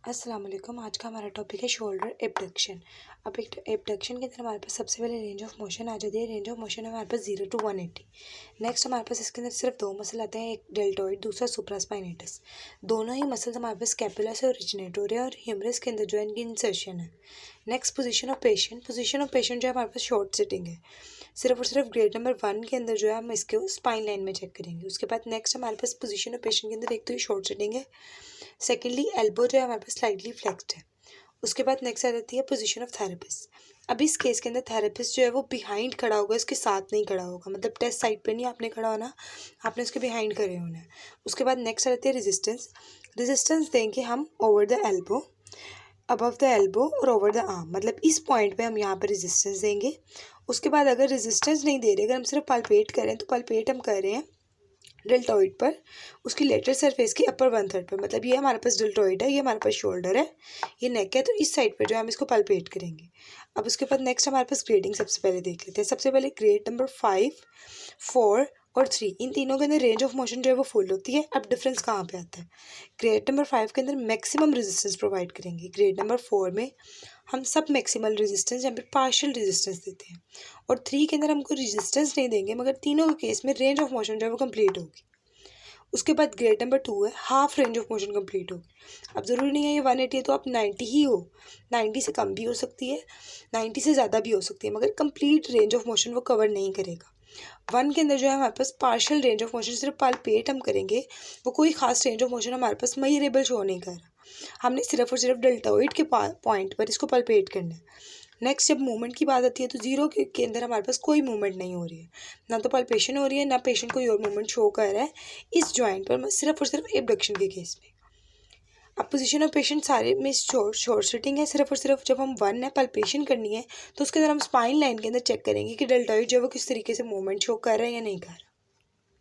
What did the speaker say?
अस्सलाम वालेकुम। आज का हमारा टॉपिक है शोल्डर एबडक्शन। अब एक एबडक्शन के अंदर हमारे पास सबसे पहले रेंज ऑफ मोशन आ जाती है। रेंज ऑफ मोशन है हमारे पास 0 to 180। नेक्स्ट हमारे पास इसके अंदर सिर्फ दो मसल आते हैं, एक डेल्टॉइड, दूसरा सुप्रास्पाइनेटस। दोनों ही मसल्स हमारे पास स्कैपुला से ओरिजिनेट हो रहे हैं और ह्यूमरस के अंदर जो है इनकी इंसर्शन है। Next position of patient. Position of patient जो है हमारे पास शॉर्ट सिटिंग है। सिर्फ और सिर्फ ग्रेड नंबर 1 के अंदर जो है हम इसके स्पाइन लाइन में चेक करेंगे। उसके बाद नेक्स्ट हमारे पास पोजीशन ऑफ पेशेंट के अंदर एक तो ये शॉर्ट सिटिंग है, सेकेंडली एल्बो जो है हमारे पास स्लाइटली फ्लेक्स्ड है। उसके बाद नेक्स्ट आ जाती है पोजीशन ऑफ थेरेपिस्ट। अब इस केस के अंदर थेरेपिस्ट जो है वो बिहाइंड खड़ा होगा, इसके साथ नहीं खड़ा होगा, मतलब टेस्ट साइड पे नहीं आपने खड़ा होना, आपने उसके बिहाइंड खड़े होना है। उसके बाद नेक्स्ट आ जाती है रेजिस्टेंस। रेजिस्टेंस देंगे हम over the elbow, above the elbow और ओवर द आर्म, मतलब इस पॉइंट पे हम यहाँ पर रेजिस्टेंस देंगे। उसके बाद अगर रेजिस्टेंस नहीं दे रहे, अगर हम सिर्फ पल्पेट करें तो पल्पेट हम कर रहे हैं डेल्टॉइड पर, उसकी लेटरल सरफेस की अपर 1/3 पर, मतलब ये हमारे पास डेल्टॉइड है, ये हमारे पास शोल्डर है, ये नेक है, तो इस साइड पर जो है हम इसको पल्पेट करेंगे। अब उसके बाद नेक्स्ट हमारे पास ग्रेडिंग सबसे पहले देख लेते हैं। सबसे पहले ग्रेड नंबर 5, 4 और 3, इन तीनों के अंदर रेंज ऑफ मोशन जो है वो फुल होती है। अब डिफरेंस कहाँ पे आता है? ग्रेड नंबर 5 के अंदर मैक्सिमम रेजिस्टेंस प्रोवाइड करेंगे, ग्रेड नंबर 4 में हम सब मैक्सिमल रेजिस्टेंस या फिर पार्शियल रेजिस्टेंस देते हैं, और 3 के अंदर हमको रेजिस्टेंस नहीं देंगे, मगर तीनों के केस में रेंज ऑफ मोशन जो है वो कंप्लीट होगी। उसके बाद ग्रेड नंबर 2 है, half range of motion complete होगी। अब ज़रूरी नहीं है ये 180 है तो आप 90 ही हो, 90 से कम भी हो सकती है, 90 से ज़्यादा भी हो सकती है, मगर कंप्लीट रेंज ऑफ मोशन वो कवर नहीं करेगा। 1 के अंदर जो है हमारे पास पार्शियल रेंज ऑफ मोशन, सिर्फ पल्पेट हम करेंगे, वो कोई खास रेंज ऑफ मोशन हमारे पास मेजरेबल शो नहीं कर रहा। हमने सिर्फ और सिर्फ डेल्टॉइड के पॉइंट पर इसको पल्पेट करना है। नेक्स्ट जब मूवमेंट की बात आती है तो 0 के अंदर हमारे पास कोई मूवमेंट नहीं हो रही है, ना तो पल्पेशन हो रही है, ना पेशेंट कोई और मूवमेंट शो कर रहा है इस जॉइंट पर, सिर्फ और सिर्फ एबडक्शन के केस में। अब पोजीशन ऑफ पेशेंट सारे में शॉर्ट सिटिंग है, सिर्फ और सिर्फ जब हम 1 है पल्पेशन करनी है तो उसके अंदर हम स्पाइन लाइन के अंदर चेक करेंगे कि डेल्टॉइड जो है वो किस तरीके से मूवमेंट शो कर रहा है या नहीं कर रहा है।